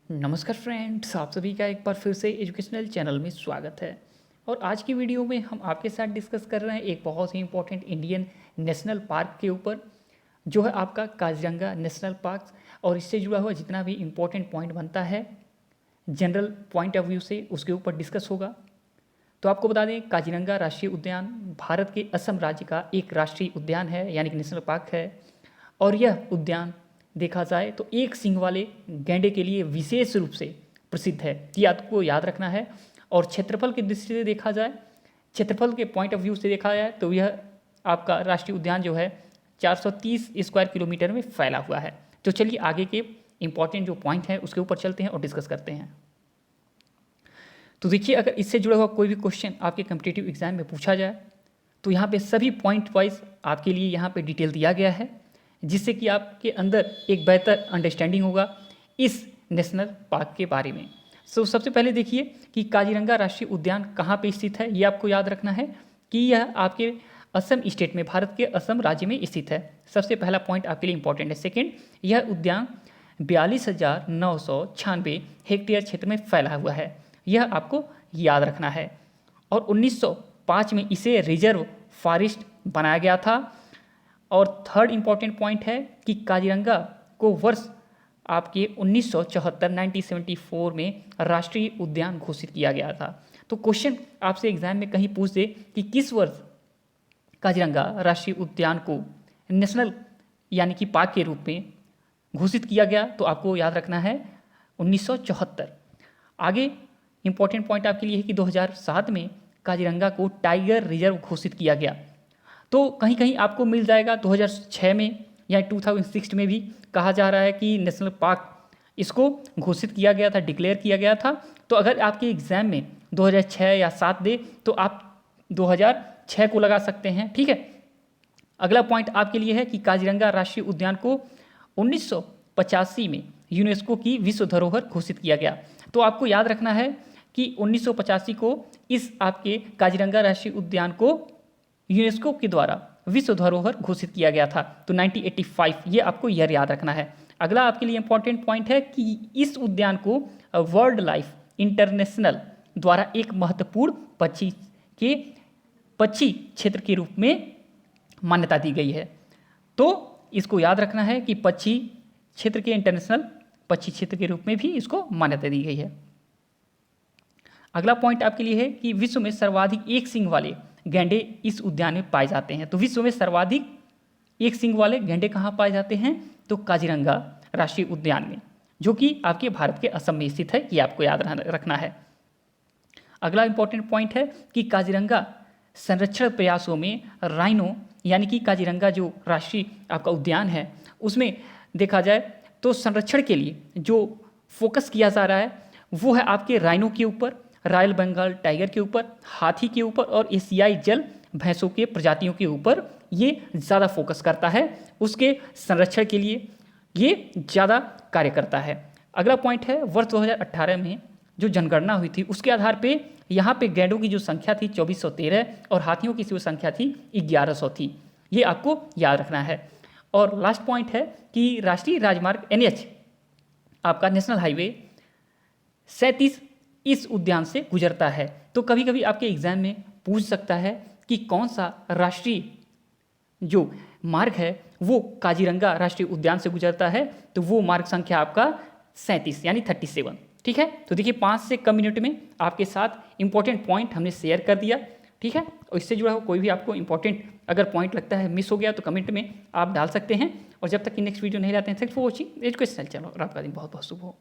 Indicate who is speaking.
Speaker 1: नमस्कार फ्रेंड्स, आप सभी का एक बार फिर से एजुकेशनल चैनल में स्वागत है। और आज की वीडियो में हम आपके साथ डिस्कस कर रहे हैं एक बहुत ही इंपॉर्टेंट इंडियन नेशनल पार्क के ऊपर, जो है आपका काजीरंगा नेशनल पार्क। और इससे जुड़ा हुआ जितना भी इम्पोर्टेंट पॉइंट बनता है जनरल पॉइंट ऑफ व्यू से, उसके ऊपर डिस्कस होगा। तो आपको बता दें, काजीरंगा राष्ट्रीय उद्यान भारत के असम राज्य का एक राष्ट्रीय उद्यान है, यानी कि नेशनल पार्क है। और यह उद्यान देखा जाए तो एक सींग वाले गैंडे के लिए विशेष रूप से प्रसिद्ध है, ये आपको याद रखना है। और क्षेत्रफल की दृष्टि से देखा जाए, क्षेत्रफल के पॉइंट ऑफ व्यू से देखा जाए तो यह आपका राष्ट्रीय उद्यान जो है 430 स्क्वायर किलोमीटर में फैला हुआ है। तो चलिए आगे के इंपॉर्टेंट जो पॉइंट हैं उसके ऊपर चलते हैं और डिस्कस करते हैं। तो देखिए, अगर इससे जुड़ा हुआ कोई भी क्वेश्चन आपके कॉम्पिटिटिव एग्जाम में पूछा जाए तो यहाँ पे सभी पॉइंट वाइज आपके लिए यहाँ पे डिटेल दिया गया है, जिससे कि आपके अंदर एक बेहतर अंडरस्टैंडिंग होगा इस नेशनल पार्क के बारे में। सबसे पहले देखिए कि काजीरंगा राष्ट्रीय उद्यान कहाँ पे स्थित है। ये आपको याद रखना है कि यह आपके असम स्टेट में, भारत के असम राज्य में स्थित है। सबसे पहला पॉइंट आपके लिए इंपॉर्टेंट है। सेकेंड, यह उद्यान 42,996 हेक्टेयर क्षेत्र में फैला हुआ है, यह आपको याद रखना है। और 1905 में इसे रिजर्व फॉरेस्ट बनाया गया था। और थर्ड इंपॉर्टेंट पॉइंट है कि काजीरंगा को वर्ष आपके 1974 में राष्ट्रीय उद्यान घोषित किया गया था। तो क्वेश्चन आपसे एग्जाम में कहीं पूछ दे कि किस वर्ष काजीरंगा राष्ट्रीय उद्यान को नेशनल यानी कि पार्क के रूप में घोषित किया गया, तो आपको याद रखना है 1974। आगे इंपॉर्टेंट पॉइंट आपके लिए है कि 2007 में काजीरंगा को टाइगर रिजर्व घोषित किया गया। तो कहीं कहीं आपको मिल जाएगा 2006 में या 2006 में भी कहा जा रहा है कि नेशनल पार्क इसको घोषित किया गया था, डिक्लेयर किया गया था। तो अगर आपके एग्जाम में 2006 या 7 दे तो आप 2006 को लगा सकते हैं, ठीक है। अगला पॉइंट आपके लिए है कि काजीरंगा राष्ट्रीय उद्यान को 1985 में यूनेस्को की विश्व धरोहर घोषित किया गया। तो आपको याद रखना है कि 1985 को इस आपके काजीरंगा राष्ट्रीय उद्यान को यूनेस्को के द्वारा विश्व धरोहर घोषित किया गया था। तो 1985, ये आपको ईयर याद रखना है। अगला आपके लिए इंपॉर्टेंट पॉइंट है कि इस उद्यान को वर्ल्ड लाइफ इंटरनेशनल द्वारा एक महत्वपूर्ण पक्षी क्षेत्र के रूप में मान्यता दी गई है। तो इसको याद रखना है कि पक्षी क्षेत्र के इंटरनेशनल पक्षी क्षेत्र के रूप में भी इसको मान्यता दी गई है। अगला पॉइंट आपके लिए है कि विश्व में सर्वाधिक एक सींग वाले गैंडे इस उद्यान में पाए जाते हैं। तो विश्व में सर्वाधिक एक सींग वाले गैंडे कहाँ पाए जाते हैं? तो काजीरंगा राष्ट्रीय उद्यान में, जो कि आपके भारत के असम में स्थित है, ये आपको याद रखना है। अगला इंपॉर्टेंट पॉइंट है कि काजीरंगा संरक्षण प्रयासों में राइनो यानी कि काजीरंगा जो राष्ट्रीय आपका उद्यान है उसमें देखा जाए तो संरक्षण के लिए जो फोकस किया जा रहा है वो है आपके राइनो के ऊपर, रॉयल बंगाल टाइगर के ऊपर, हाथी के ऊपर और एशियाई जल भैंसों के प्रजातियों के ऊपर ये ज़्यादा फोकस करता है। उसके संरक्षण के लिए ये ज़्यादा कार्य करता है। अगला पॉइंट है, वर्ष 2018 में जो जनगणना हुई थी उसके आधार पे यहाँ पे गैंडों की जो संख्या थी 2413 और हाथियों की जो संख्या थी 1100 थी, ये आपको याद रखना है। और लास्ट पॉइंट है कि राष्ट्रीय राजमार्ग NH आपका नेशनल हाईवे 37 इस उद्यान से गुजरता है। तो कभी कभी आपके एग्जाम में पूछ सकता है कि कौन सा राष्ट्रीय जो मार्ग है वो काजीरंगा राष्ट्रीय उद्यान से गुजरता है, तो वो मार्ग संख्या आपका 37 यानी 37, ठीक है। तो देखिए 5 से कम मिनट में आपके साथ इंपॉर्टेंट पॉइंट हमने शेयर कर दिया, ठीक है। और इससे जुड़ा हुआ कोई भी आपको इंपॉर्टेंट अगर पॉइंट लगता है मिस हो गया तो कमेंट में आप डाल सकते हैं। और जब तक कि नेक्स्ट वीडियो नहीं लाते हैं, thanks for watching educational channel, और आपका दिन बहुत बहुत शुभ हो।